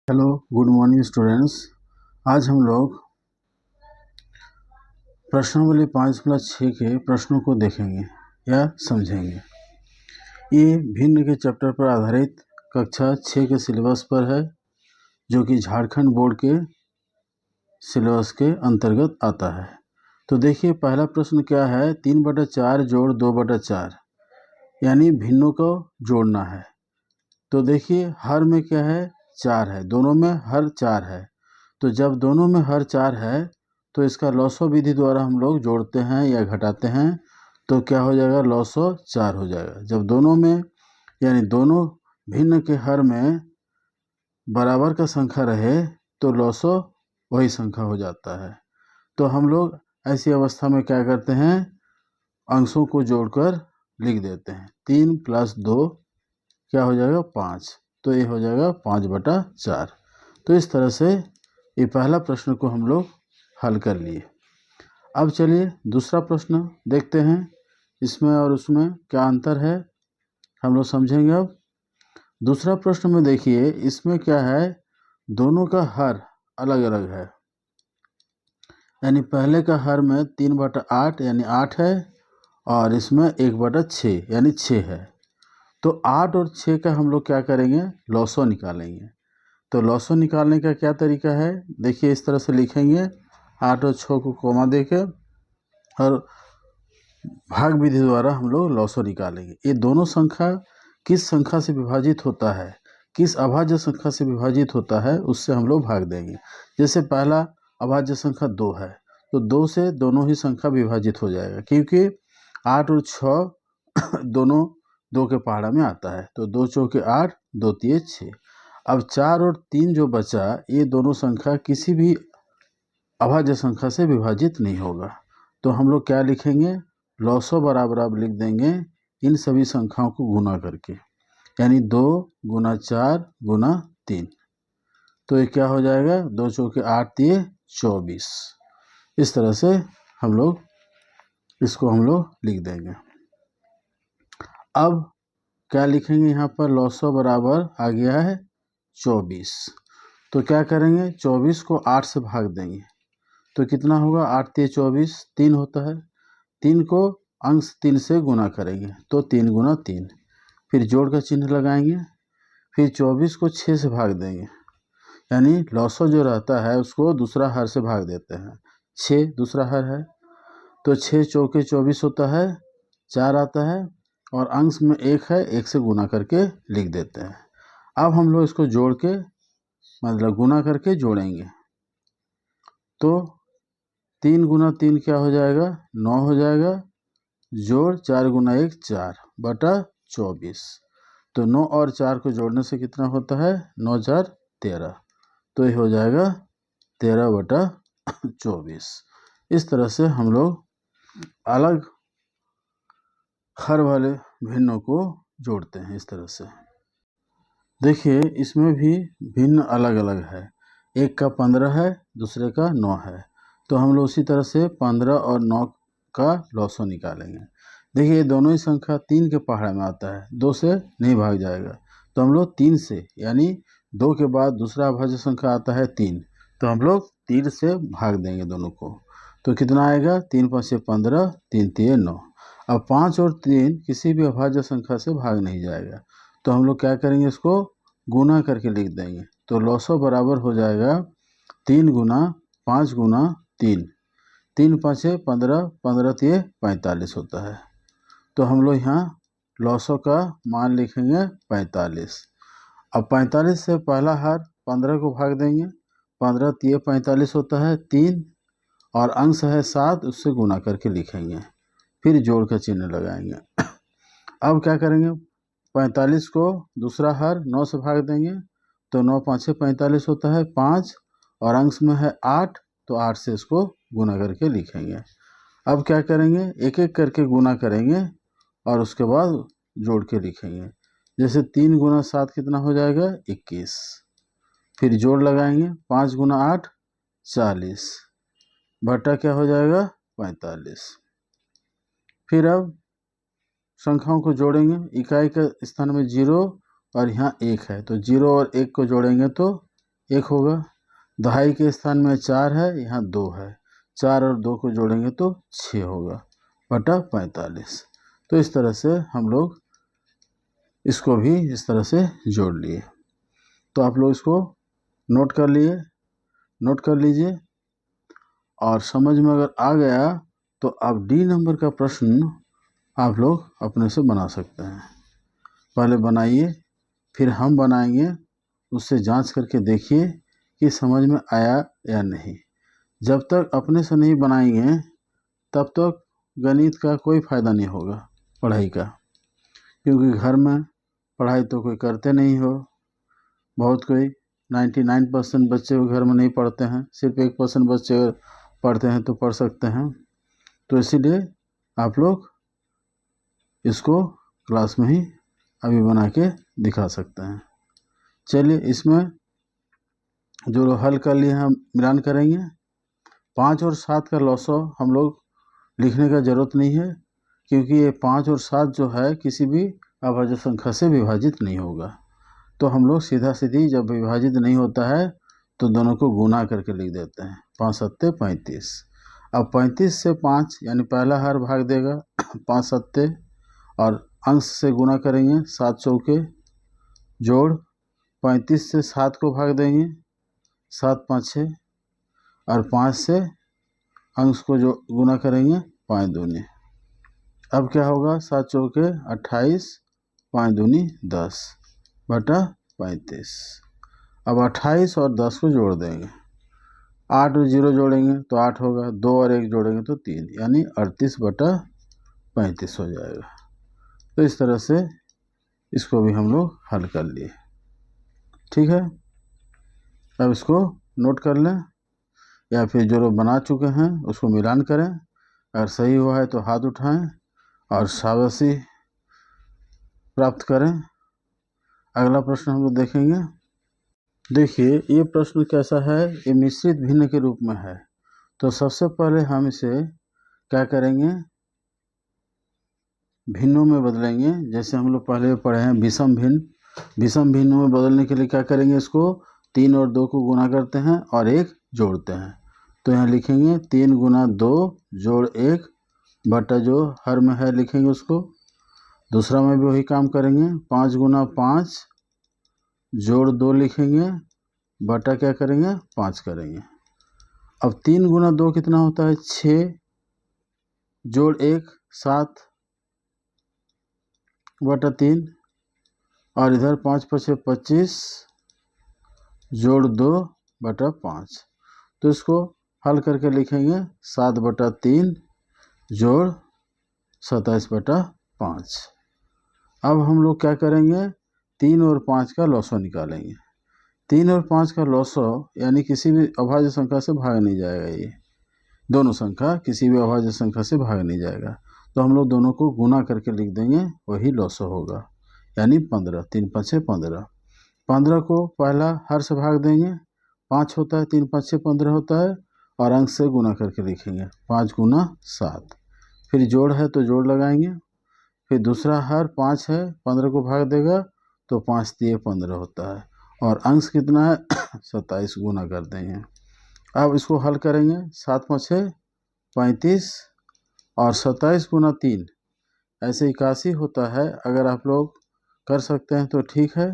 Hello, good morning students. आज हम लोग प्रश्नावली 5+6 के प्रश्नों को देखेंगे या समझेंगे। ये भिन्न के चैप्टर पर आधारित कक्षा 6 के सिलेबस पर है, जो कि झारखंड बोर्ड के सिलेबस के अंतर्गत आता है। तो देखिए, पहला प्रश्न क्या है, 3/4 जोड़ 2/4, यानी भिन्नों को जोड़ना है। तो देखिए, हर में क्या है, 4 है, दोनों में हर 4 है। तो जब दोनों में हर 4 है तो इसका लॉसो विधि द्वारा हम लोग जोड़ते हैं या घटाते हैं, तो क्या हो जाएगा, लॉसो 4 हो जाएगा। जब दोनों में यानी दोनों भिन्न के हर में बराबर का संख्या रहे तो लॉसो वही संख्या हो जाता है। तो हम लोग ऐसी अवस्था में क्या करते हैं, अंशों को जोड़कर लिख देते हैं। 3 + 2 क्या हो जाएगा, 5। तो ये हो जाएगा 5/4। तो इस तरह से ये पहला प्रश्न को हम लोग हल कर लिए। अब चलिए दूसरा प्रश्न देखते हैं, इसमें और उसमें क्या अंतर है हम लोग समझेंगे। अब दूसरा प्रश्न में देखिए, इसमें क्या है, दोनों का हर अलग अलग है। यानी पहले का हर में 3/8 यानी 8 है, और इसमें 1/6 यानी 6 है। तो 8 और 6 का हम लोग क्या करेंगे, लॉसो निकालेंगे। तो लॉसो निकालने का क्या तरीका है, देखिए इस तरह से लिखेंगे, 8 और 6 को कोमा देके और भाग विधि द्वारा हम लोग लॉसो निकालेंगे। ये दोनों संख्या किस संख्या से विभाजित होता है, किस अभाज्य संख्या से विभाजित होता है, उससे हम लोग भाग देंगे। जैसे पहला अभाज्य संख्या 2 है, तो 2 से दोनों ही संख्या विभाजित हो जाएगा, क्योंकि 8 और 6 दोनों 2 के पहाड़ा में आता है। तो 2 चौके 8, 2 तिये 6। अब 4 और 3 जो बचा, ये दोनों संख्या किसी भी अभाज्य संख्या से विभाजित नहीं होगा। तो हम लोग क्या लिखेंगे, लॉसो बराबर आप लिख देंगे इन सभी संख्याओं को गुना करके, यानी 2 × 4 × 3। तो ये क्या हो जाएगा, 2 चौके 8 तिये 24। इस तरह से हम लोग इसको हम लोग लिख देंगे। अब क्या लिखेंगे, यहाँ पर लॉसो बराबर आ गया है 24। तो क्या करेंगे, 24 को 8 से भाग देंगे, तो कितना होगा, 8 तिये 24, 3 होता है। 3 को अंश 3 से गुना करेंगे, तो 3 × 3। फिर जोड़ का चिन्ह लगाएंगे, फिर 24 को 6 से भाग देंगे, यानी लॉसो जो रहता है उसको दूसरा हर से भाग देते हैं। 6 दूसरा हर है, तो 6 चौके 24 होता है, 4 आता है, और अंश में 1 है, 1 से गुना करके लिख देते हैं। अब हम लोग इसको जोड़ के मतलब गुना करके जोड़ेंगे, तो 3 × 3 क्या हो जाएगा, 9 हो जाएगा, जोड़ 4 × 1 4/24। तो 9 और 4 को जोड़ने से कितना होता है, 9 × 4 13। तो ये हो जाएगा 13/24। इस तरह से हम लोग अलग हर वाले भिन्नों को जोड़ते हैं। इस तरह से देखिए, इसमें भी भिन्न अलग अलग है, एक का 15 है, दूसरे का 9 है। तो हम लोग उसी तरह से 15 और 9 का लॉसो निकालेंगे। देखिए, दोनों ही संख्या 3 के पहाड़ में आता है, 2 से नहीं भाग जाएगा। तो हम लोग 3 से, यानी 2 के बाद दूसरा अभाज्य संख्या आता है 3, तो हम लोग 3 से भाग देंगे दोनों को। तो कितना आएगा, 3 × 5 = 15, 3 तिये 9। अब 5 और 3 किसी भी अभाज्य संख्या से भाग नहीं जाएगा, तो हम लोग क्या करेंगे, इसको गुना करके लिख देंगे। तो लॉसो बराबर हो जाएगा 3 × 5 × 3। 3 × 5 = 15, 15 तिये 45 होता है। तो हम लोग यहाँ लॉसो का मान लिखेंगे 45। अब 45 से पहला हार 15 को भाग देंगे, 15 तिये 45 होता है 3, और अंश है 7, उससे गुना करके लिखेंगे, फिर जोड़ का चिन्ह लगाएंगे। अब क्या करेंगे, 45 को दूसरा हर 9 से भाग देंगे, तो 9 × 5 = 45 होता है 5, और अंश में है 8, तो 8 से इसको गुना करके लिखेंगे। अब क्या करेंगे, एक एक करके गुना करेंगे और उसके बाद जोड़ के लिखेंगे। जैसे 3 × 7 कितना हो जाएगा, 21। फिर जोड़ लगाएंगे, 5 × 8 40, बटा क्या हो जाएगा, 45। फिर अब संख्याओं को जोड़ेंगे, इकाई के स्थान में 0 और यहाँ 1 है, तो 0 और 1 को जोड़ेंगे तो 1 होगा। दहाई के स्थान में 4 है, यहाँ 2 है, 4 और 2 को जोड़ेंगे तो 6 होगा बटा 45। तो इस तरह से हम लोग इसको भी इस तरह से जोड़ लिए। तो आप लोग इसको नोट कर लीजिए और समझ में अगर आ गया तो आप डी नंबर का प्रश्न आप लोग अपने से बना सकते हैं। पहले बनाइए, फिर हम बनाएंगे, उससे जांच करके देखिए कि समझ में आया या नहीं। जब तक अपने से नहीं बनाएंगे तब तक गणित का कोई फ़ायदा नहीं होगा पढ़ाई का, क्योंकि घर में पढ़ाई तो कोई करते नहीं हो। बहुत कोई 99% बच्चे घर में नहीं पढ़ते हैं, सिर्फ 1% बच्चे पढ़ते हैं तो पढ़ सकते हैं। तो इसीलिए आप लोग इसको क्लास में ही अभी बना के दिखा सकते हैं। चलिए इसमें जो हल कर लिए हम मिलान करेंगे। 5 और 7 का लॉसो हम लोग लिखने का ज़रूरत नहीं है, क्योंकि ये 5 और 7 जो है किसी भी अभाज्य संख्या से विभाजित नहीं होगा। तो हम लोग सीधा सीधी जब विभाजित नहीं होता है तो दोनों को गुना करके लिख देते हैं। 5 सत्ते 35। अब 35 से 5 यानी पहला हर भाग देगा 5 सत्ते, और अंश से गुना करेंगे 7 चौके, जोड़ 35 से 7 को भाग देंगे 7 5 6, और 5 से अंश को जो गुना करेंगे 5 दूनी। अब क्या होगा, 7 चौके 28, 5 दूनी 10 बटा 35। अब 28 और 10 को जोड़ देंगे, 8 और 0 जोड़ेंगे तो 8 होगा, 2 और 1 जोड़ेंगे तो 3, यानी 38 बटा 35 हो जाएगा। तो इस तरह से इसको भी हम लोग हल कर लिए। ठीक है, अब इसको नोट कर लें, या फिर जो लोग बना चुके हैं उसको मिलान करें। अगर सही हुआ है तो हाथ उठाएं और शाबाशी प्राप्त करें। अगला प्रश्न हम लोग देखेंगे। देखिए ये प्रश्न कैसा है, ये मिश्रित भिन्न के रूप में है। तो सबसे पहले हम इसे क्या करेंगे, भिन्नों में बदलेंगे। जैसे हम लोग पहले पढ़े हैं विषम भिन्न। विषम भिन्नों में बदलने के लिए क्या करेंगे, इसको 3 और 2 को गुना करते हैं और 1 जोड़ते हैं। तो यहाँ लिखेंगे 3 गुना 2 जोड़ 1 बटा जो हर में है लिखेंगे उसको। दूसरा में भी वही काम करेंगे, 5 गुना 5 जोड़ 2 लिखेंगे बटा क्या करेंगे 5 करेंगे। अब 3 गुना 2 कितना होता है 6 जोड़ 1 7 बटा 3, और इधर 5 5 25 जोड़ 2 बटा 5। तो इसको हल करके लिखेंगे 7 बटा 3 जोड़ 27 बटा 5। अब हम लोग क्या करेंगे, 3 और 5 का लॉसो निकालेंगे। 3 और 5 का लॉसो यानी किसी भी अभाज्य संख्या से भाग नहीं जाएगा, ये दोनों संख्या किसी भी अभाज्य संख्या से भाग नहीं जाएगा। तो हम लोग दोनों को गुना करके लिख देंगे, वही लॉसो होगा, यानी 15। 3 5 15। 15 को पहला हर से भाग देंगे, 5 होता है, 3 5 6 15 होता है, और अंक से गुना करके लिखेंगे 5 गुना 7। फिर जोड़ है तो जोड़ लगाएंगे, फिर दूसरा हर 5 है, 15 को भाग देगा तो 5 3 15 होता है, और अंश कितना है 27 गुना कर देंगे। अब इसको हल करेंगे, 7 5 35 और 27 गुना 3 ऐसे 81 होता है। अगर आप लोग कर सकते हैं तो ठीक है,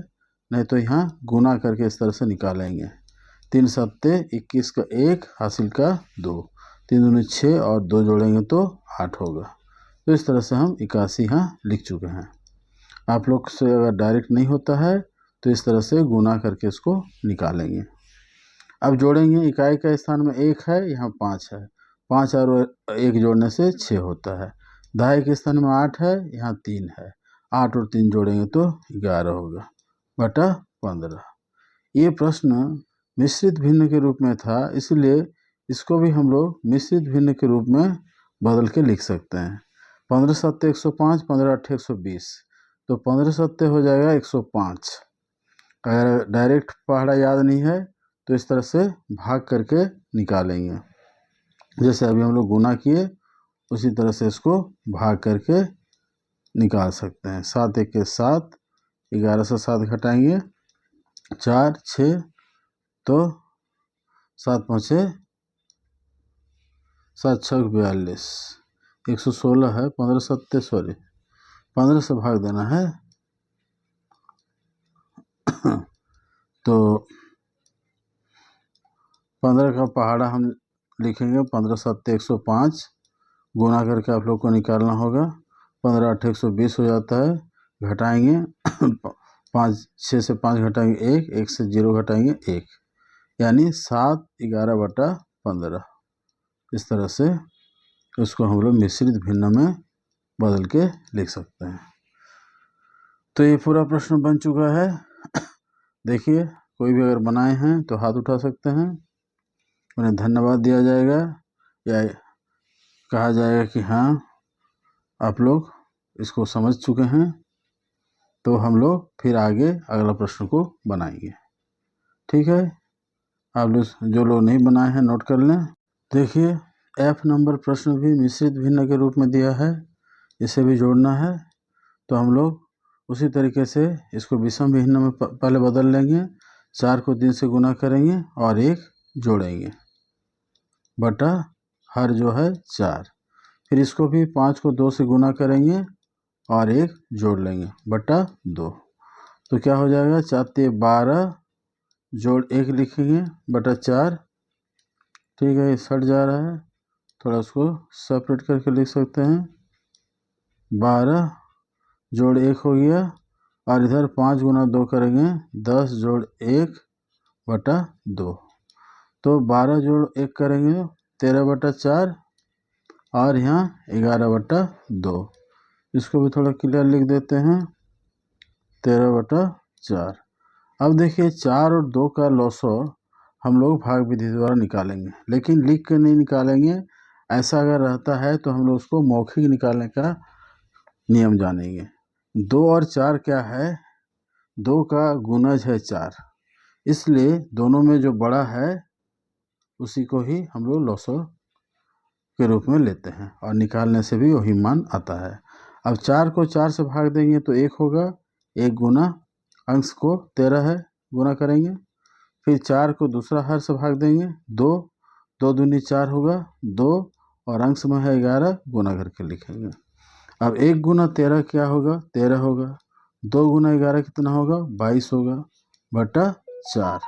नहीं तो यहाँ गुना करके इस तरह से निकालेंगे। 3 सत्ते 21 का 1 हासिल का 2, 3 दूनी 6 और 2 जोड़ेंगे तो 8 होगा। तो इस तरह से हम 81 यहाँ लिख चुके हैं। आप लोग से अगर डायरेक्ट नहीं होता है तो इस तरह से गुना करके इसको निकालेंगे। अब जोड़ेंगे, इकाई का स्थान में 1 है, यहाँ 5 है, 5 और 1 जोड़ने से 6 होता है। दहाई के स्थान में 8 है, यहाँ 3 है, 8 और 3 जोड़ेंगे तो 11 होगा बटा 15। ये प्रश्न मिश्रित भिन्न के रूप में था, इसलिए इसको भी हम लोग मिश्रित भिन्न के रूप में बदल के लिख सकते हैं। 15 सत्ते 105, 15 अट्ठे 120, तो 15 सत्ते हो जाएगा 105। अगर डायरेक्ट पहाड़ा याद नहीं है तो इस तरह से भाग करके निकालेंगे। जैसे अभी हम लोग गुना किए उसी तरह से इसको भाग करके निकाल सकते हैं। 7 1 के 7, 11 से 7 घटाएंगे 4 6 तो 7 5 7 6 42, 116 है, 15 7 सॉरी 15 से भाग देना है। तो 15 का पहाड़ा हम लिखेंगे, 15 7 105, गुना करके आप लोग को निकालना होगा। 15 8 120 हो जाता है, घटाएंगे 5 6 से 5 घटाएंगे 1, 1 से 0 घटाएंगे 1, यानी 7 11 बटा 15। इस तरह से इसको हम लोग मिश्रित भिन्न में बदल के लिख सकते हैं। तो ये पूरा प्रश्न बन चुका है। देखिए, कोई भी अगर बनाए हैं तो हाथ उठा सकते हैं, उन्हें धन्यवाद दिया जाएगा या कहा जाएगा कि हाँ आप लोग इसको समझ चुके हैं। तो हम लोग फिर आगे अगला प्रश्न को बनाएंगे। ठीक है, आप लोग जो लोग नहीं बनाए हैं नोट कर लें। देखिए, F नंबर प्रश्न भी मिश्रित भिन्न के रूप में दिया है, इसे भी जोड़ना है। तो हम लोग उसी तरीके से इसको विषम भिन्न में पहले बदल लेंगे। 4 को 3 से गुना करेंगे और 1 जोड़ेंगे बटा हर जो है 4। फिर इसको भी 5 को 2 से गुना करेंगे और 1 जोड़ लेंगे बटा 2। तो क्या हो जाएगा, 4 3 12 जोड़ 1 लिखेंगे बटा 4। ठीक है, ये सट जा रहा है, थोड़ा उसको सेपरेट करके लिख सकते हैं। 12 जोड़ 1 हो गया और इधर 5 गुना 2 करेंगे, 10 जोड़ 1 बटा 2। तो 12 जोड़ 1 करेंगे 13 बटा 4 और यहाँ 11 बटा 2। इसको भी थोड़ा क्लियर लिख देते हैं, 13 बटा 4। अब देखिए, 4 और 2 का लॉसो हम लोग भाग विधि द्वारा निकालेंगे, लेकिन लिख के नहीं निकालेंगे। ऐसा अगर रहता है तो हम लोग उसको मौखिक निकालने का नियम जानेंगे। 2 और 4 क्या है, 2 का गुणज है 4, इसलिए दोनों में जो बड़ा है उसी को ही हम लोग लॉसो के रूप में लेते हैं और निकालने से भी वही मान आता है। अब 4 को 4 से भाग देंगे तो 1 होगा, 1 गुना अंश को 13 है, गुना करेंगे। फिर 4 को दूसरा हर से भाग देंगे, 2 2 दूनी 4 होगा, 2 और अंश में है 11, गुना करके लिखेंगे। अब 1 गुना 13 क्या होगा, 13 होगा। 2 गुना 11 कितना होगा, 22 होगा बटा 4।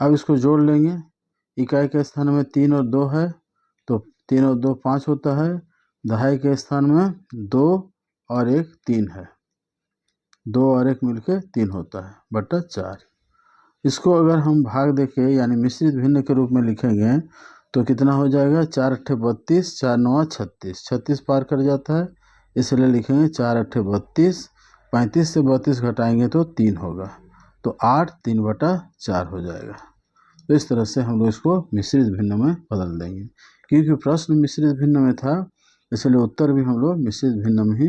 अब इसको जोड़ लेंगे, इकाई के स्थान में 3 और 2 है तो 3 और 2 5 होता है। दहाई के स्थान में 2 और 1 3 है, 2 और 1 मिलके 3 होता है बटा 4। इसको अगर हम भाग देके यानी मिश्रित भिन्न के रूप में लिखेंगे तो कितना हो जाएगा, 4 8 32, 4 9 36, 36 पार कर जाता है, इसलिए लिखेंगे 4 8 32। 35 से 32 घटाएंगे तो 3 होगा, तो 8 3 बटा 4 हो जाएगा। तो इस तरह से हम लोग इसको मिश्रित भिन्न में बदल देंगे। क्योंकि प्रश्न मिश्रित भिन्न में था, इसलिए उत्तर भी हम लोग मिश्रित भिन्न में ही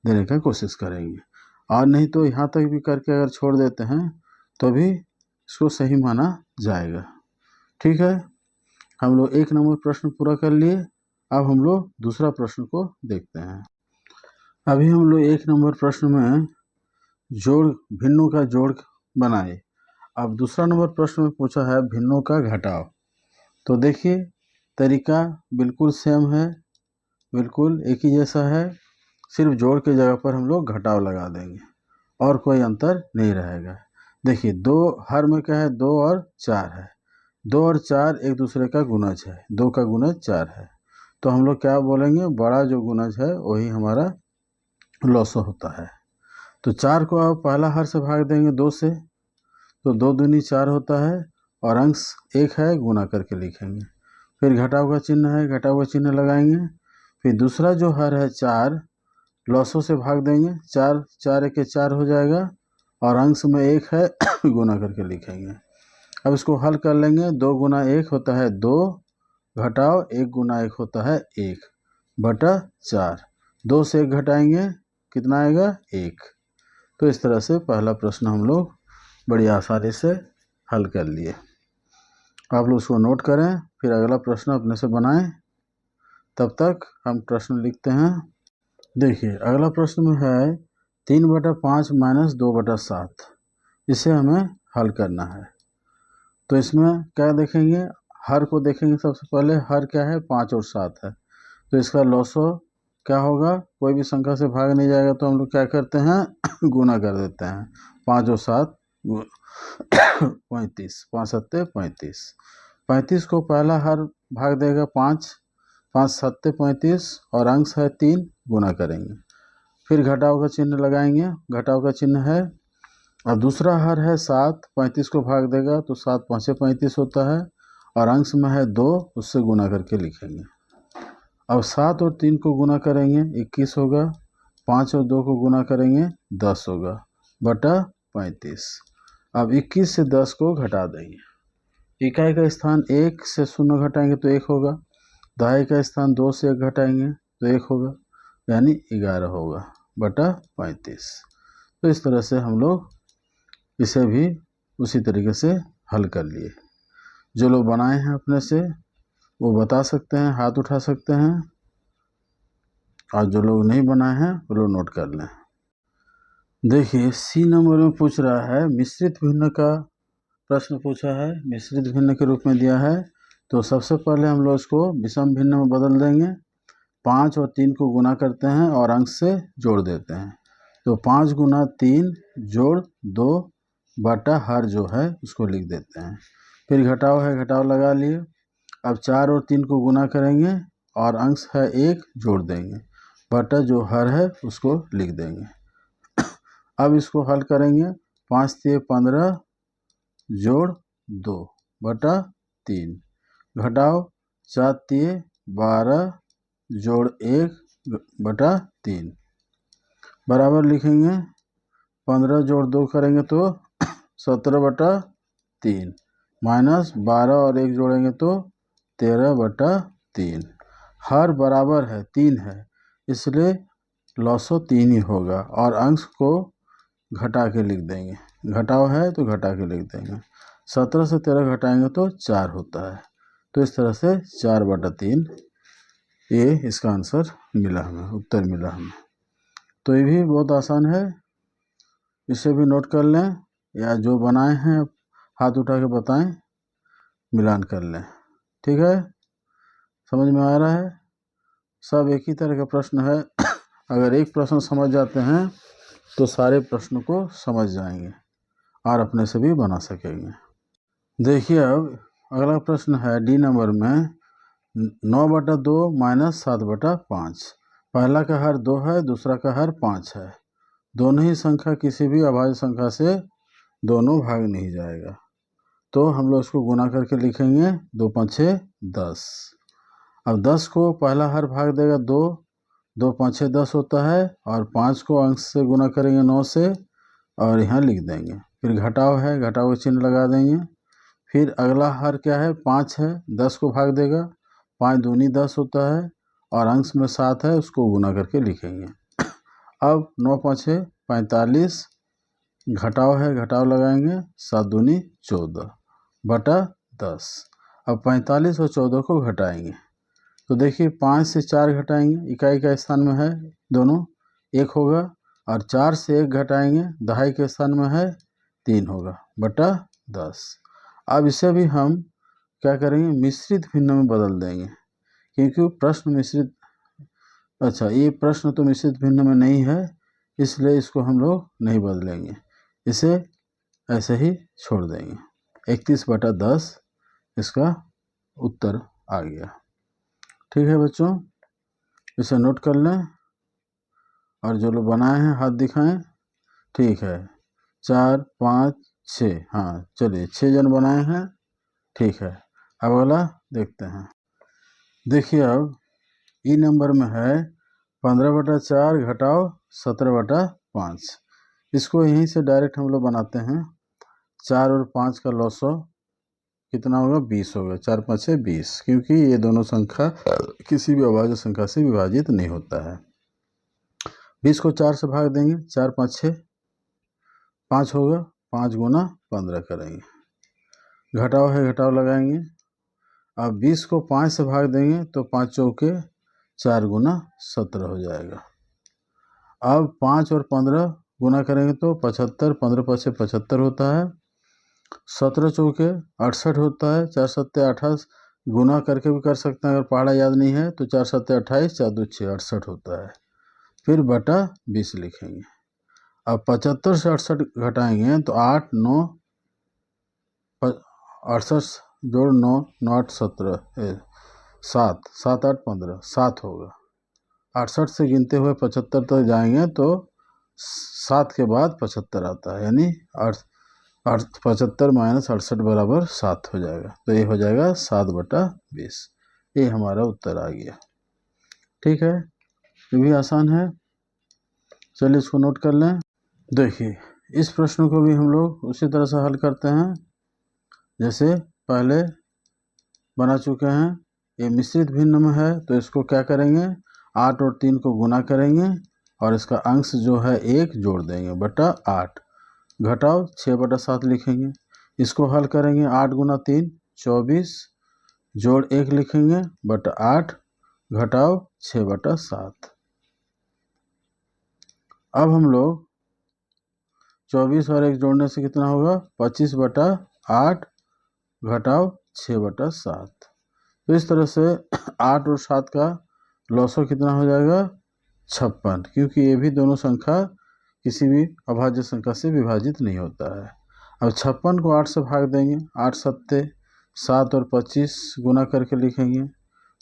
देने का कोशिश करेंगे। और नहीं तो यहाँ तक भी करके अगर छोड़ देते हैं तो भी इसको सही माना जाएगा। ठीक है, हम लोग 1 नंबर प्रश्न पूरा कर लिए। अब हम लोग दूसरा प्रश्न को देखते हैं। अभी हम लोग 1 नंबर प्रश्न में जोड़ भिन्नों का जोड़ बनाए। अब दूसरा नंबर प्रश्न में पूछा है भिन्नों का घटाव। तो देखिए, तरीका बिल्कुल सेम है, बिल्कुल एक ही जैसा है, सिर्फ जोड़ के जगह पर हम लोग घटाव लगा देंगे और कोई अंतर नहीं रहेगा। देखिए, 2 हर में क्या है, 2 और 4 है। 2 और 4 एक दूसरे का गुणज है, 2 का गुणज 4 है। तो हम लोग क्या बोलेंगे, बड़ा जो गुणज है वही हमारा लॉसो होता है। तो 4 को आप पहला हर से भाग देंगे 2 से, तो 2 दूनी 4 होता है और अंश 1 है, गुना करके लिखेंगे। फिर घटाव का चिन्ह है, घटाव का चिन्ह लगाएंगे। फिर दूसरा जो हर है 4, लॉसो से भाग देंगे, 4 4 1 4 हो जाएगा और अंश में 1 है, गुना करके लिखेंगे। अब इसको हल कर लेंगे, 2 गुना 1 होता है 2, घटाव 1 गुना 1 होता है 1 बटा 4। 2 से 1 घटाएंगे, कितना आएगा, 1। तो इस तरह से पहला प्रश्न हम लोग बड़ी आसानी से हल कर लिए। आप लोग उसको नोट करें, फिर अगला प्रश्न अपने से बनाएं। तब तक हम प्रश्न लिखते हैं। देखिए, अगला प्रश्न में है 3 बटा 5 माइनस 2 बटा 7। इसे हमें हल करना है। तो इसमें क्या देखेंगे, हर को देखेंगे। सबसे पहले हर क्या है, 5 और 7 है, तो इसका लॉसो क्या होगा, कोई भी संख्या से भाग नहीं जाएगा तो हम लोग क्या करते हैं गुना कर देते हैं। 5 और 7 35, 5 सत्ते 35। 35 को पहला हर भाग देगा 5, 5 सत्ते 35 और अंश है 3, गुना करेंगे। फिर घटाव का चिन्ह लगाएंगे, घटाव का चिन्ह है। अब दूसरा हर है 7, 35 को भाग देगा तो 7 5 35 होता है और अंश में है 2, उससे गुना करके लिखेंगे। अब 7 और 3 को गुना करेंगे 21 होगा, 5 और 2 को गुना करेंगे 10 होगा बटा 35। अब 21 से 10 को घटा देंगे। इकाई का स्थान 1 से 0 घटाएंगे तो 1 होगा, दहाई का स्थान 2 से 1 घटाएंगे तो 1 होगा, यानी 11 होगा बटा 35। तो इस तरह से हम लोग इसे भी उसी तरीके से हल कर लिए। जो लोग बनाए हैं अपने से वो बता सकते हैं, हाथ उठा सकते हैं, और जो लोग नहीं बनाए हैं वो लोग नोट कर लें। देखिए सी नंबर में पूछ रहा है मिश्रित भिन्न का प्रश्न पूछा है, मिश्रित भिन्न के रूप में दिया है। तो सबसे पहले हम लोग इसको विषम भिन्न में बदल देंगे। 5 और 3 को गुना करते हैं और अंश से जोड़ देते हैं, तो 5 गुना 3 जोड़ 2 बटा हर जो है उसको लिख देते हैं। फिर घटाव है, घटाव लगा लिए। अब 4 और 3 को गुना करेंगे और अंश है 1, जोड़ देंगे बटा जो हर है उसको लिख देंगे। अब इसको हल करेंगे, 5 3 15 जोड़ 2 बटा 3, घटाव 4 3 12 जोड़ 1 बटा 3, बराबर लिखेंगे। 15 जोड़ 2 करेंगे तो 17 बटा 3, माइनस 12 और 1 जोड़ेंगे तो 13 बटा 3। हर बराबर है 3 है, इसलिए लॉसो 3 ही होगा और अंश को घटा के लिख देंगे। घटाव है तो घटा के लिख देंगे। 17 से 13 घटाएंगे तो 4 होता है। तो इस तरह से 4 बटा 3 ये इसका आंसर मिला हमें, उत्तर मिला हमें। तो ये भी बहुत आसान है, इसे भी नोट कर लें, या जो बनाए हैं हाथ उठा के बताएं, मिलान कर लें। ठीक है, समझ में आ रहा है? सब एक ही तरह का प्रश्न है। अगर एक प्रश्न समझ जाते हैं तो सारे प्रश्न को समझ जाएंगे और अपने से भी बना सकेंगे। देखिए अब अगला प्रश्न है डी नंबर में 9 बटा 2 माइनस 7 बटा 5। पहला का हर 2 है, दूसरा का हर 5 है। दोनों ही संख्या किसी भी अभाज्य संख्या से दोनों भाग नहीं जाएगा, तो हम लोग इसको गुना करके लिखेंगे 2 5 10। अब 10 को पहला हर भाग देगा 2, 2 5 10 होता है और 5 को अंश से गुना करेंगे 9 से और यहाँ लिख देंगे। फिर घटाव है, घटाव का चिन्ह लगा देंगे। फिर अगला हर क्या है, 5 है, 10 को भाग देगा, 5 दूनी 10 होता है और अंश में 7 है, उसको गुना करके लिखेंगे। अब 9 5 45, घटाव है, घटाव लगाएंगे, 7 दूनी 14 बटा 10। अब 45 और 14 को घटाएंगे, तो देखिए 5 से 4 घटाएंगे, इकाई का स्थान में है दोनों 1 होगा, और 4 से 1 घटाएंगे, दहाई के स्थान में है 3 होगा बटा 10। अब इसे भी हम क्या करेंगे, मिश्रित भिन्न में बदल देंगे, क्योंकि प्रश्न मिश्रित, अच्छा ये प्रश्न तो मिश्रित भिन्न में नहीं है, इसलिए इसको हम लोग नहीं बदलेंगे, इसे ऐसे ही छोड़ देंगे। 31 बटा 10 इसका उत्तर आ गया। ठीक है बच्चों, इसे नोट कर लें और जो लोग बनाए हैं हाथ दिखाएं। ठीक है, 4 5 6, हाँ चलिए 6 जन बनाए हैं। ठीक है, अब अगला देखते हैं। देखिए अब ई नंबर में है 15 बटा 4 घटाव 17 बटा 5। इसको यहीं से डायरेक्ट हम लोग बनाते हैं। 4 और 5 का लॉसो कितना होगा, 20 होगा। 4 5 20, क्योंकि ये दोनों संख्या किसी भी अभाज्य संख्या से विभाजित नहीं होता है। 20 को 4 से भाग देंगे, 4 5 6 5 होगा, 5 गुना 15 करेंगे। घटाव है, घटाव लगाएंगे। अब 20 को 5 से भाग देंगे तो 5 चौके 4 गुना 17 हो जाएगा। अब 5 और 15 गुना करेंगे तो 75, 15 5 75 होता है। 17 चौके 68 होता है, 4 सत्ते 28, गुना करके भी कर सकते हैं अगर पहाड़ा याद नहीं है तो 4 सत्ते 28, 4 दो 6, 68 होता है। फिर बटा 20 लिखेंगे। अब 75 से 68 घटाएंगे तो 8 9 68 जोड़ 9 9 8 17 7 7 8 15 7 होगा। 68 से गिनते हुए 75 तक जाएंगे तो 7 के बाद 75 आता है, यानी 75 माइनस 68 बराबर 7 हो जाएगा। तो ये हो जाएगा 7/20। ये हमारा उत्तर आ गया। ठीक है, ये भी आसान है। चलिए इसको नोट कर लें। देखिए इस प्रश्न को भी हम लोग उसी तरह से हल करते हैं जैसे पहले बना चुके हैं। ये मिश्रित भिन्न में है तो इसको क्या करेंगे, 8 और 3 को गुना करेंगे और इसका अंश जो है 1 जोड़ देंगे बटा 8, घटाओ 6/7 लिखेंगे। इसको हल करेंगे, 8 गुना 3 24 जोड़ 1 लिखेंगे बटा 8, घटाओ 6/7। अब हम लोग 24 और 1 जोड़ने से कितना होगा, 25/8 घटाओ 6/7। तो इस तरह से 8 और 7 का लॉसो कितना हो जाएगा, 56, क्योंकि ये भी दोनों संख्या किसी भी अभाज्य संख्या से विभाजित नहीं होता है। अब 56 को 8 से भाग देंगे, 8 सत्ते 7 और 25 गुना करके लिखेंगे,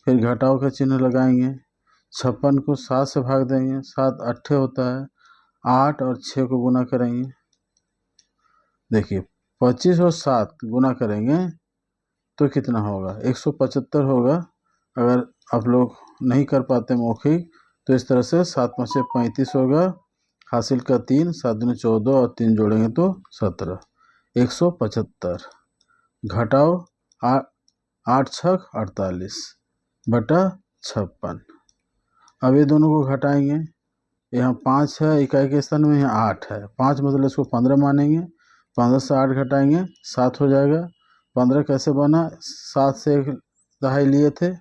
फिर घटाव का चिन्ह लगाएंगे। 56 को 7 से भाग देंगे, 7 8 होता है, 8 और 6 को गुना करेंगे। देखिए 25 और 7 गुना करेंगे तो कितना होगा, 175 होगा। अगर आप लोग नहीं कर पाते मौखिक तो इस तरह से 7 5 35 होगा, हासिल का 3, 7 दूनी 14 और 3 जोड़ेंगे तो 17, 175 घटाओ 8 6 48 बटा 56। अब ये दोनों को घटाएंगे, यहाँ 5 है इकाई के स्थान में, यहाँ 8 है, 5 मतलब इसको 15 मानेंगे, 15 से 8 घटाएंगे 7 हो जाएगा। 15 कैसे बना, 7 से 1 दहाई लिए थे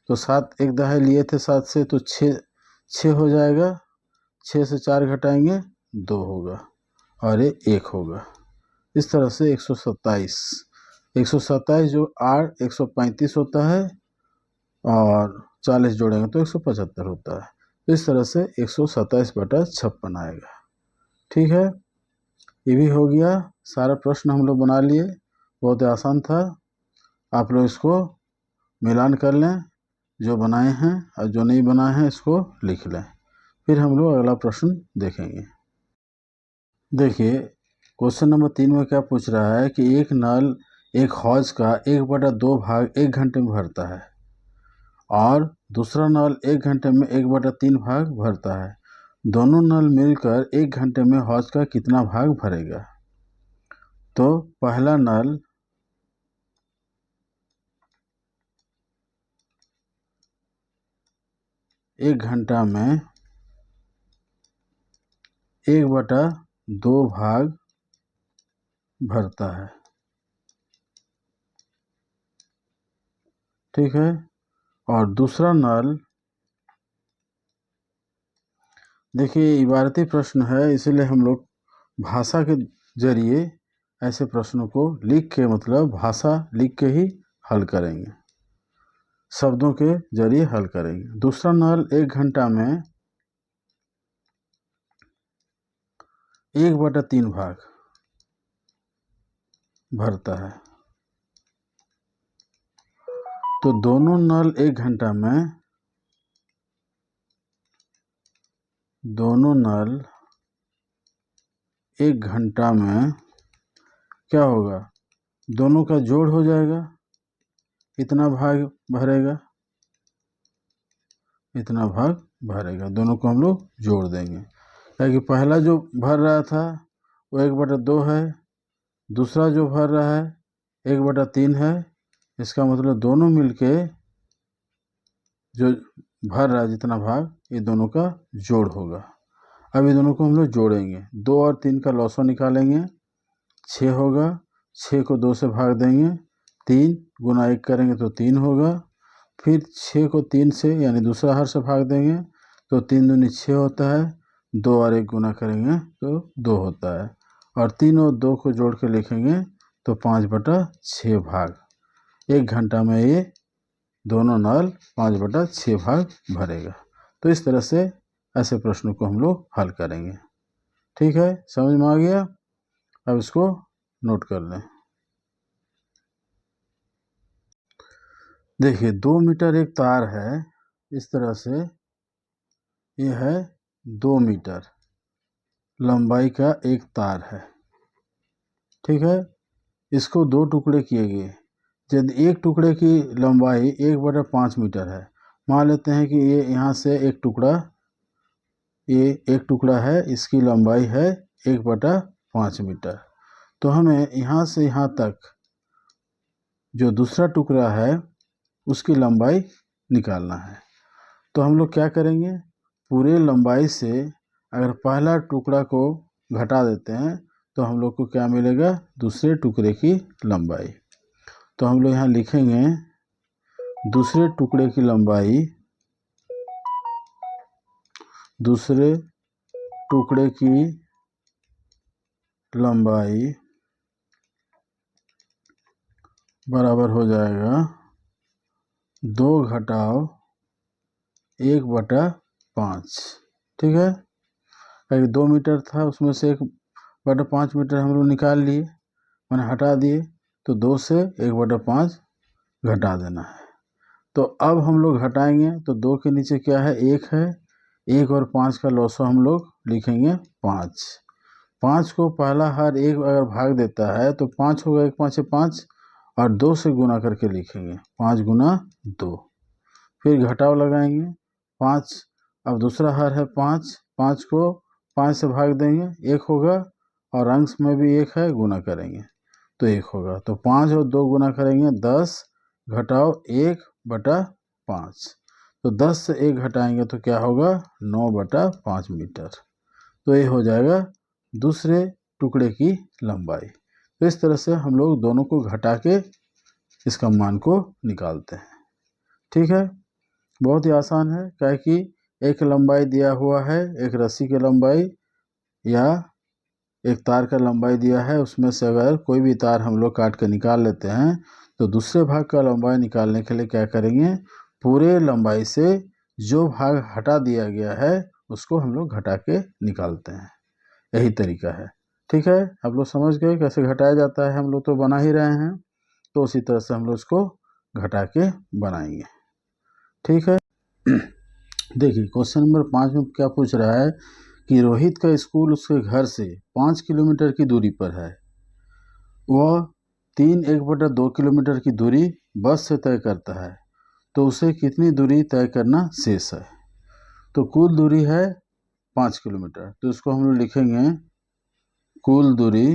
तो 7 1 दहाई लिए थे 7 से तो 6 हो जाएगा, 6 से 4 घटाएंगे 2 होगा और ये 1 होगा। इस तरह से 127 जो 8 135 होता है और 40 जोड़ेंगे तो 175 होता है। तो इस तरह से 127/56 आएगा। ठीक है, ये भी हो गया। सारा प्रश्न हम लोग बना लिए, बहुत आसान था। आप लोग इसको मिलान कर लें, जो बनाए हैं और जो नहीं बनाए हैं इसको लिख लें, फिर हम लोग अगला प्रश्न देखेंगे। देखिए क्वेश्चन नंबर 3 में क्या पूछ रहा है कि एक नल एक हौज का 1/2 भाग 1 घंटे में भरता है और दूसरा नल 1 घंटे में 1/3 भाग भरता है। दोनों नल मिलकर 1 घंटे में हौज का कितना भाग भरेगा। तो पहला नल एक घंटा में 1/2 भाग भरता है, ठीक है। और दूसरा नल, देखिए इबारती प्रश्न है इसलिए हम लोग भाषा के जरिए ऐसे प्रश्नों को लिख के, मतलब भाषा लिख के ही हल करेंगे, शब्दों के जरिए हल करेंगे। दूसरा नल 1 घंटा में 1/3 भाग भरता है। तो दोनों नल 1 घंटा में क्या होगा, दोनों का जोड़ हो जाएगा, इतना भाग भरेगा, इतना भाग भरेगा, दोनों को हम लोग जोड़ देंगे। क्योंकि पहला जो भर रहा था वो 1/2 है, दूसरा जो भर रहा है 1/3 है। इसका मतलब दोनों मिलके जो भर रहा है जितना भाग, ये दोनों का जोड़ होगा। अब ये दोनों को हम लोग जोड़ेंगे, 2 और 3 का लॉसो निकालेंगे, 6 होगा, 6 को 2 से भाग देंगे, 3 गुना 1 करेंगे तो 3 होगा, फिर 6 को 3 से यानी दूसरा हर से भाग देंगे तो 3 दूनी 6 होता है, 2 और 1 गुना करेंगे तो 2 होता है, और 3 और 2 को जोड़ के लिखेंगे तो 5/6 भाग। 1 घंटा में ये दोनों नल 5/6 भाग भरेगा। तो इस तरह से ऐसे प्रश्नों को हम लोग हल करेंगे। ठीक है, समझ में आ गया? अब इसको नोट कर लें। देखिए 2 मीटर एक तार है, इस तरह से ये है 2 मीटर लंबाई का एक तार है। ठीक है, इसको 2 टुकड़े किए गए। यदि एक टुकड़े की लंबाई 1/5 मीटर है, मान लेते हैं कि ये यहाँ से एक टुकड़ा, ये एक टुकड़ा है, इसकी लंबाई है 1/5 मीटर। तो हमें यहाँ से यहाँ तक जो दूसरा टुकड़ा है उसकी लंबाई निकालना है। तो हम लोग क्या करेंगे, पूरे लंबाई से अगर पहला टुकड़ा को घटा देते हैं तो हम लोग को क्या मिलेगा, दूसरे टुकड़े की लंबाई। तो हम लोग यहाँ लिखेंगे दूसरे टुकड़े की लंबाई, दूसरे टुकड़े की लंबाई बराबर हो जाएगा 2 घटाव 1/5। ठीक है, अगर 2 मीटर था उसमें से 1/5 मीटर हम लोग निकाल लिए, मैंने हटा दिए, तो 2 से 1/5 घटा देना है। तो अब हम लोग घटाएंगे तो 2 के नीचे क्या है, 1 है, 1 और 5 का लॉस हम लोग लिखेंगे 5। 5 को पहला हर 1 अगर भाग देता है तो 5 होगा, 1 5 5, और 2 से गुना करके लिखेंगे 5 गुना 2। फिर घटाव लगाएंगे 5, अब दूसरा हर है 5, 5 को 5 से भाग देंगे 1 होगा, और अंश में भी 1 है, गुना करेंगे तो 1 होगा। तो 5 और 2 गुना करेंगे 10 घटाव 1/5। तो 10 से 1 घटाएंगे तो क्या होगा, 9/5 मीटर। तो ये हो जाएगा दूसरे टुकड़े की लंबाई। तो इस तरह से हम लोग दोनों को घटा के इसका मान को निकालते हैं। ठीक है, बहुत ही आसान है, क्या है कि एक लंबाई दिया हुआ है, एक रस्सी की लंबाई या एक तार का लंबाई दिया है, उसमें से अगर कोई भी तार हम लोग काट के निकाल लेते हैं तो दूसरे भाग का लंबाई निकालने के लिए क्या करेंगे, पूरे लंबाई से जो भाग हटा दिया गया है उसको हम लोग घटा के निकालते हैं। यही तरीका है। ठीक है, आप लोग समझ गए कैसे घटाया जाता है, हम लोग तो बना ही रहे हैं, तो उसी तरह से हम लोग इसको घटा के बनाएंगे। ठीक है, देखिए क्वेश्चन नंबर 5 में क्या पूछ रहा है कि रोहित का स्कूल उसके घर से 5 किलोमीटर की दूरी पर है। वह 1/2 किलोमीटर की दूरी बस से तय करता है, तो उसे कितनी दूरी तय करना शेष है। तो कुल दूरी है 5 किलोमीटर, तो इसको हम लोग लिखेंगे कुल दूरी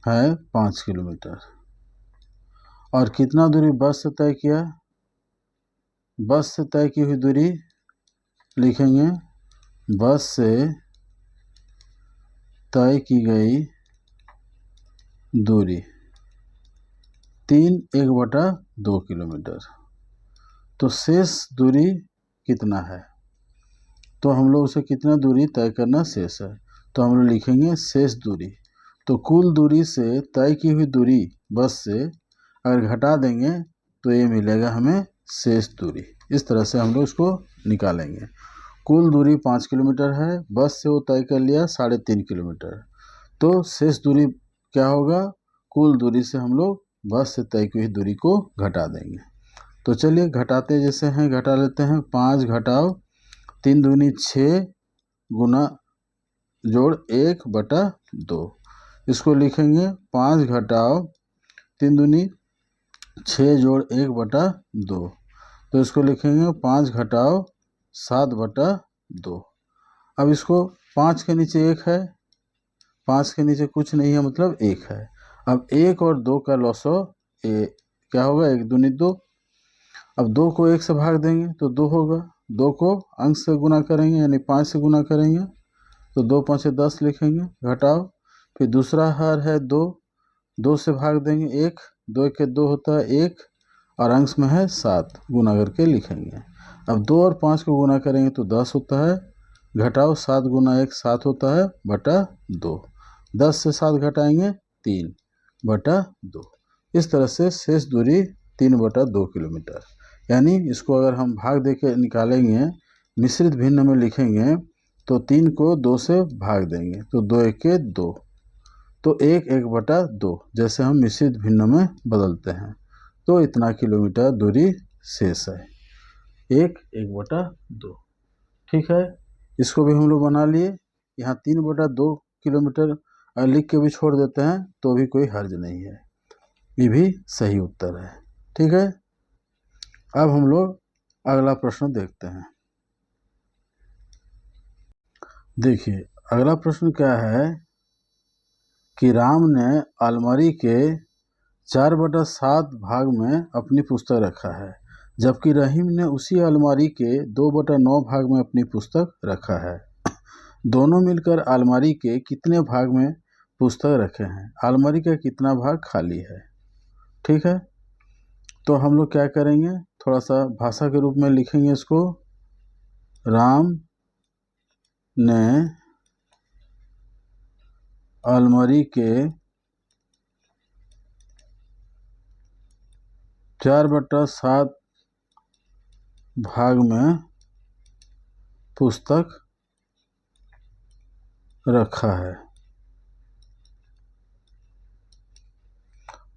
है 5 किलोमीटर। और कितना दूरी बस से तय किया, बस से तय की हुई दूरी लिखेंगे बस से तय की गई दूरी 1/2 किलोमीटर। तो शेष दूरी कितना है, तो हम लोग उसे कितना दूरी तय करना शेष है, तो हम लोग लिखेंगे शेष दूरी। तो कुल दूरी से तय की हुई दूरी बस से अगर घटा देंगे तो ये मिलेगा हमें शेष दूरी। इस तरह से हम लोग इसको निकालेंगे। कुल दूरी 5 किलोमीटर है, बस से वो तय कर लिया 3.5 किलोमीटर, तो शेष दूरी क्या होगा, कुल दूरी से हम लोग बस से तय की हुई दूरी को घटा देंगे। तो चलिए घटाते जैसे हैं घटा लेते हैं। 5 घटाव 3 दूनी 6 गुना जोड़ 1/2, इसको लिखेंगे 5 घटाव 3 दूनी 6 जोड़ 1/2, तो इसको लिखेंगे 5 घटाव 7/2। अब इसको 5 के नीचे 1 है, 5 के नीचे कुछ नहीं है, मतलब 1 है। अब 1 और 2 का लॉसो क्या होगा, 1 दूनी 2। अब 2 को 1 से भाग देंगे तो 2 होगा, 2 को अंश से गुना करेंगे यानी 5 से गुना करेंगे तो 2 5 10 लिखेंगे घटाव। फिर दूसरा हर है 2, 2 से भाग देंगे 1, 2 के 2 होता है 1, और अंश में है 7, गुना करके लिखेंगे। अब 2 और 5 को गुना करेंगे तो 10 होता है, घटाओ 7 गुना 1 7 होता है बटा 2। 10 से 7 घटाएंगे 3 बटा 2। इस तरह से शेष दूरी 3 बटा 2 किलोमीटर। यानी इसको अगर हम भाग दे के निकालेंगे, मिश्रित भिन्न में लिखेंगे तो 3 को 2 से भाग देंगे तो 2 1 के 2, तो 1 1 बटा 2 जैसे हम मिश्रित भिन्न में बदलते हैं तो इतना किलोमीटर दूरी शेष है, 1 1 बटा 2। ठीक है, इसको भी हम लोग बना लिए। यहाँ 3 बटा 2 किलोमीटर लिख के भी छोड़ देते हैं तो भी कोई हर्ज नहीं है, ये भी सही उत्तर है। ठीक है, अब हम लोग अगला प्रश्न देखते हैं। देखिए अगला प्रश्न क्या है कि राम ने अलमारी के 4/7 भाग में अपनी पुस्तक रखा है, जबकि रहीम ने उसी अलमारी के 2/9 भाग में अपनी पुस्तक रखा है। दोनों मिलकर अलमारी के कितने भाग में पुस्तक रखे हैं? अलमारी का कितना भाग खाली है? ठीक है, तो हम लोग क्या करेंगे, थोड़ा सा भाषा के रूप में लिखेंगे इसको। राम ने अलमारी के 4/7 भाग में पुस्तक रखा है।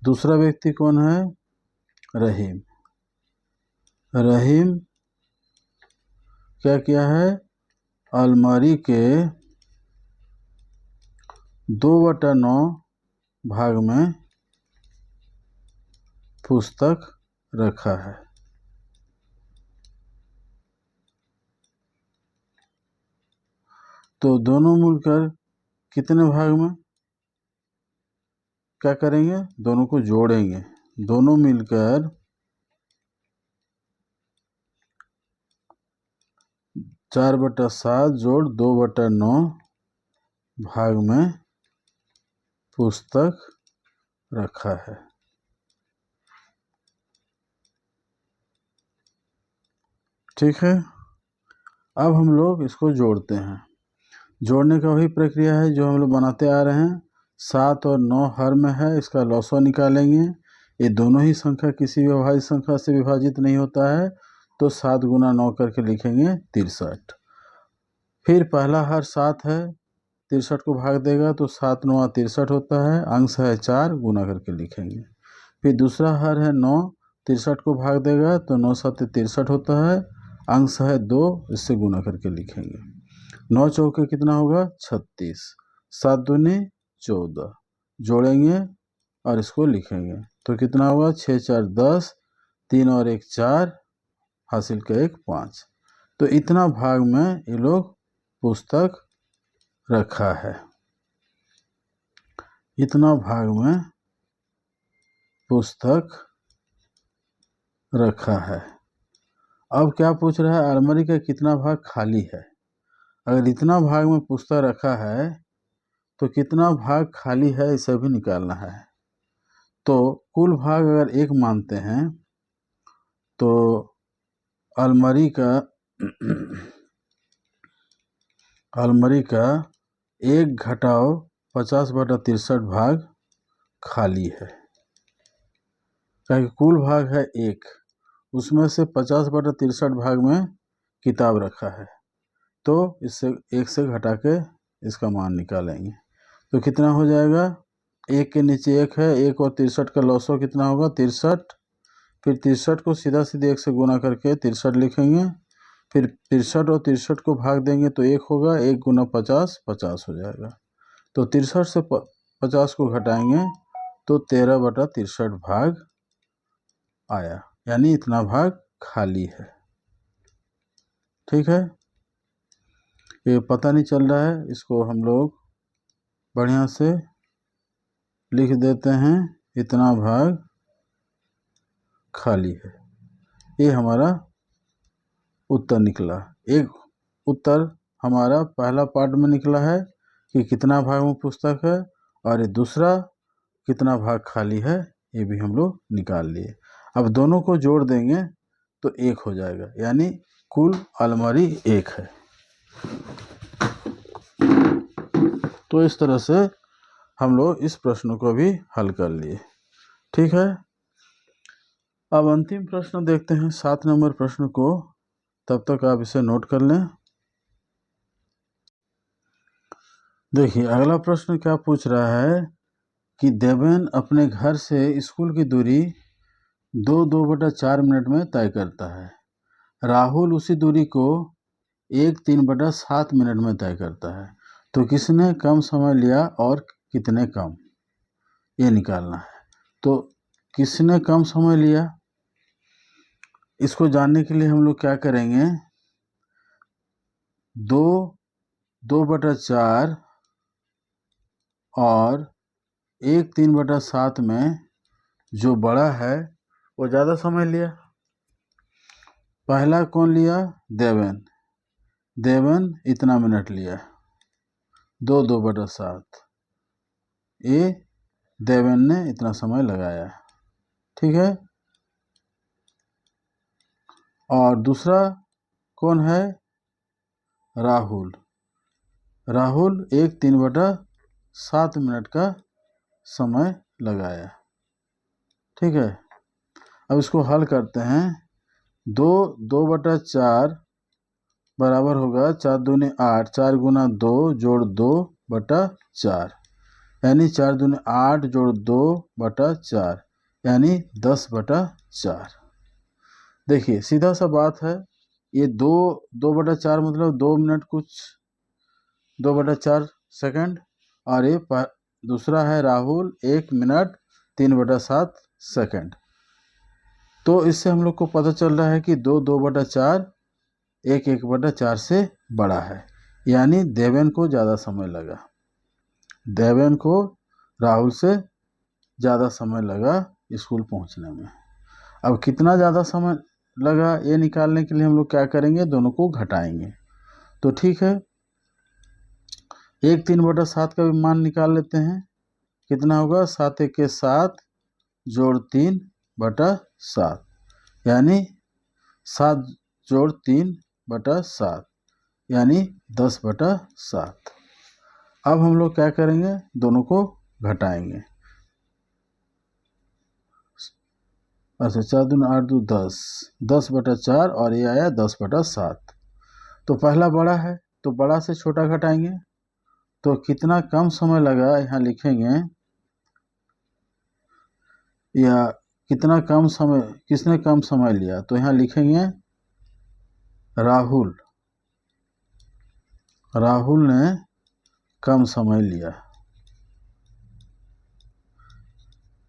दूसरा व्यक्ति कौन है? रहीम। रहीम क्या किया है? अलमारी के 2/9 भाग में पुस्तक रखा है। तो दोनों मिलकर कितने भाग में क्या करेंगे? दोनों को जोड़ेंगे। दोनों मिलकर 4/7 जोड़ 2/9 भाग में पुस्तक रखा है। ठीक है, अब हम लोग इसको जोड़ते हैं। जोड़ने का वही प्रक्रिया है जो हम लोग बनाते आ रहे हैं। 7 और 9 हर में है, इसका लॉसवा निकालेंगे। ये दोनों ही संख्या किसी भी अभाज्य संख्या से विभाजित नहीं होता है तो 7 गुना 9 करके लिखेंगे 63। फिर पहला हर 7 है, 63 को भाग देगा तो 7 9 63 होता है, अंश है 4 गुना करके लिखेंगे। फिर दूसरा हर है 9, 63 को भाग देगा तो 9 7 63 होता है, अंश है 2, इससे गुना करके लिखेंगे। 9 चौके कितना होगा? 36, 7 दूनी 14, जोड़ेंगे और इसको लिखेंगे तो कितना होगा? 6 4 10, 3 और 1 4, हासिल का 1 5। तो इतना भाग में ये लोग पुस्तक रखा है, इतना भाग में पुस्तक रखा है। अब क्या पूछ रहा है? अलमारी का कितना भाग खाली है। अगर इतना भाग में पुस्तक रखा है तो कितना भाग खाली है इसे भी निकालना है। तो कुल भाग अगर 1 मानते हैं तो अलमारी का 1 घटाओ 50/63 भाग खाली है। कुल भाग है 1, उसमें से 50/63 भाग में किताब रखा है तो इससे 1 से घटा के इसका मान निकालेंगे तो कितना हो जाएगा? 1 के नीचे 1 है, 1 और 63 का लॉसो कितना होगा? 63। फिर 63 को सीधा सीधे 1 से गुना करके 63 लिखेंगे। फिर 63 और 63 को भाग देंगे तो 1 होगा, 1 गुना 50 50 हो जाएगा। तो 63 से 50 को घटाएंगे तो 13/63 भाग आया, यानी इतना भाग खाली है। ठीक है, ये पता नहीं चल रहा है, इसको हम लोग बढ़िया से लिख देते हैं, इतना भाग खाली है। ये हमारा उत्तर निकला। एक उत्तर हमारा पहला पार्ट में निकला है कि कितना भाग में पुस्तक है, और ये दूसरा कितना भाग खाली है, ये भी हम लोग निकाल लिए। अब दोनों को जोड़ देंगे तो 1 हो जाएगा, यानी कुल अलमारी 1 है। तो इस तरह से हम लोग इस प्रश्न को भी हल कर लिए। ठीक है, अब अंतिम प्रश्न देखते हैं 7 नंबर प्रश्न को। तब तक आप इसे नोट कर लें। देखिए अगला प्रश्न क्या पूछ रहा है कि देवेन अपने घर से स्कूल की दूरी 2/4 मिनट में तय करता है। राहुल उसी दूरी को 1/3 मिनट में तय करता है। तो किसने कम समय लिया और कितने कम, ये निकालना है। तो किसने कम समय लिया, इसको जानने के लिए हम लोग क्या करेंगे, 2/4 और 1/3 में जो बड़ा है वो ज़्यादा समय लिया। पहला कौन लिया, देवेन। देवेन इतना मिनट लिया, 2/7। ये देवेन ने इतना समय लगाया। ठीक है, और दूसरा कौन है, राहुल। राहुल 1/3 मिनट का समय लगाया। ठीक है, अब इसको हल करते हैं। 2/4 बराबर होगा 4 दूनी 8, 4 गुना 2 जोड़ 2/4, यानी 4 दूनी 8 जोड़ 2/4, यानी 10/4। देखिए सीधा सा बात है, ये 2/4 मतलब 2 मिनट कुछ 2/4 सेकंड, और ये दूसरा है राहुल 1 मिनट 3/7 सेकंड। तो इससे हम लोग को पता चल रहा है कि 2/4 1/4 से बड़ा है, यानी देवेन को ज़्यादा समय लगा। देवेन को राहुल से ज़्यादा समय लगा स्कूल पहुंचने में। अब कितना ज़्यादा समय लगा ये निकालने के लिए हम लोग क्या करेंगे, दोनों को घटाएंगे। तो ठीक है, 1/3 का भी मान निकाल लेते हैं। कितना होगा, 7 1 7 जोड़ 3/7, यानी 7 जोड़ 3/7, यानी 10/7। अब हम लोग क्या करेंगे, दोनों को घटाएंगे। अच्छा, 4 दूनी 8 2 10, 10/4 और ये आया 10/7। तो पहला बड़ा है तो बड़ा से छोटा घटाएंगे। तो कितना कम समय लगा यहाँ लिखेंगे, या कितना कम समय, किसने कम समय लिया, तो यहाँ लिखेंगे राहुल। राहुल ने कम समय लिया,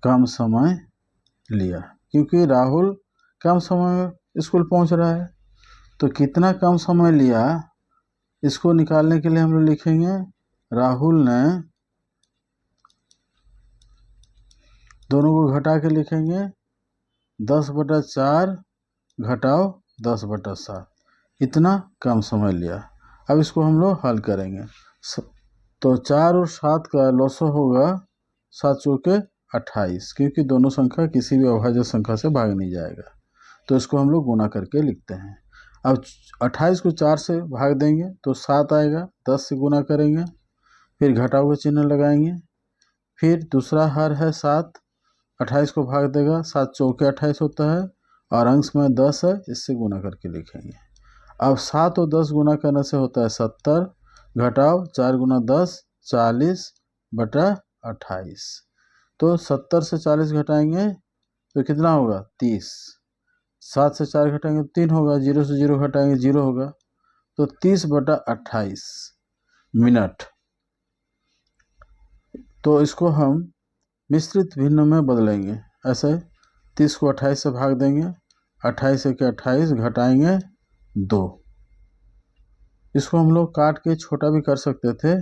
कम समय लिया, क्योंकि राहुल कम समय में स्कूल पहुंच रहा है। तो कितना कम समय लिया, इसको निकालने के लिए हम लोग लिखेंगे राहुल ने, दोनों को घटा के लिखेंगे 10/4 घटाओ 10/7, इतना कम समय लिया। अब इसको हम लोग हल करेंगे। तो 4 और 7 का लॉसो होगा 7 चौके 28, क्योंकि दोनों संख्या किसी भी अभाज्य संख्या से भाग नहीं जाएगा। तो इसको हम लोग गुना करके लिखते हैं। अब 28 को 4 से भाग देंगे तो 7 आएगा, 10 से गुना करेंगे, फिर घटाव का चिन्ह लगाएंगे। फिर दूसरा हर है 7, 28 को भाग देगा, 7 चौके 28 होता है, और अंश में 10 है, इससे गुना करके लिखेंगे। अब 7 और 10 गुना करने से होता है 70, घटाव 4 गुना 10 40/28। तो 70 से 40 घटाएंगे तो कितना होगा, 30। 7 से 4 घटाएंगे तो 3 होगा, 0 से 0 घटाएंगे 0 होगा। तो 30/28 मिनट। तो इसको हम मिश्रित भिन्न में बदलेंगे। ऐसे 30 को 28 से भाग देंगे, 28 के 28 घटाएंगे 2। इसको हम लोग काट के छोटा भी कर सकते थे,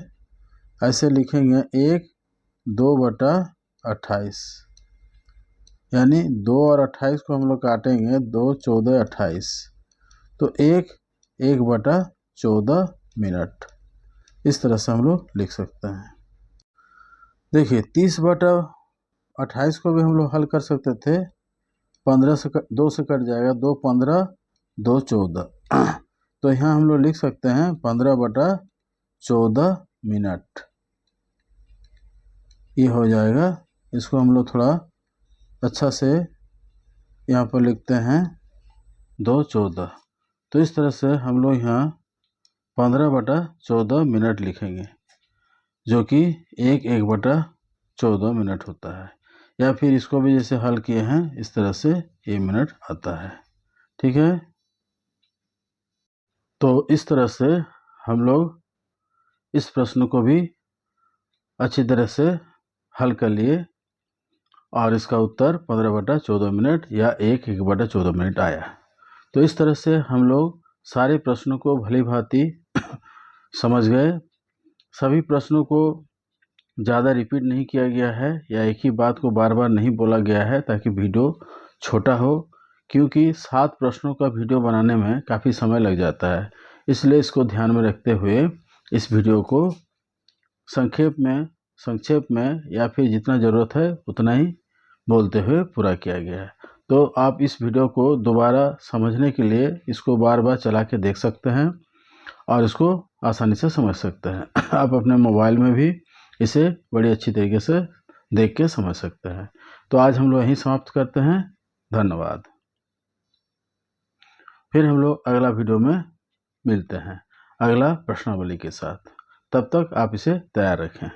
ऐसे लिखेंगे 1 2/28, यानी 2 और 28 को हम लोग काटेंगे, 2 14 28, तो 1/14 मिनट। इस तरह से हम लोग लिख सकते हैं। देखिए 30/28 को भी हम लोग हल कर सकते थे। 15 से 2 से कट जाएगा, 2 15 2 14, तो यहाँ हम लोग लिख सकते हैं 15/14 मिनट। ये हो जाएगा। इसको हम लोग थोड़ा अच्छा से यहाँ पर लिखते हैं 2/14। तो इस तरह से हम लोग यहाँ 15/14 मिनट लिखेंगे, जो कि 1/14 मिनट होता है। या फिर इसको भी जैसे हल किए हैं इस तरह से ये मिनट आता है। ठीक है, तो इस तरह से हम लोग इस प्रश्न को भी अच्छी तरह से हल कर लिए और इसका उत्तर 15/14 मिनट या 1/14 मिनट आया। तो इस तरह से हम लोग सारे प्रश्नों को भली भांति समझ गए। सभी प्रश्नों को ज़्यादा रिपीट नहीं किया गया है या एक ही बात को बार बार नहीं बोला गया है ताकि वीडियो छोटा हो, क्योंकि 7 प्रश्नों का वीडियो बनाने में काफ़ी समय लग जाता है। इसलिए इसको ध्यान में रखते हुए इस वीडियो को संक्षेप में या फिर जितना ज़रूरत है उतना ही बोलते हुए पूरा किया गया है। तो आप इस वीडियो को दोबारा समझने के लिए इसको बार बार चला के देख सकते हैं और इसको आसानी से समझ सकते हैं। आप अपने मोबाइल में भी इसे बड़ी अच्छी तरीके से देख के समझ सकते हैं। तो आज हम लोग यहीं समाप्त करते हैं। धन्यवाद। फिर हम लोग अगला वीडियो में मिलते हैं अगला प्रश्नावली के साथ। तब तक आप इसे तैयार रखें।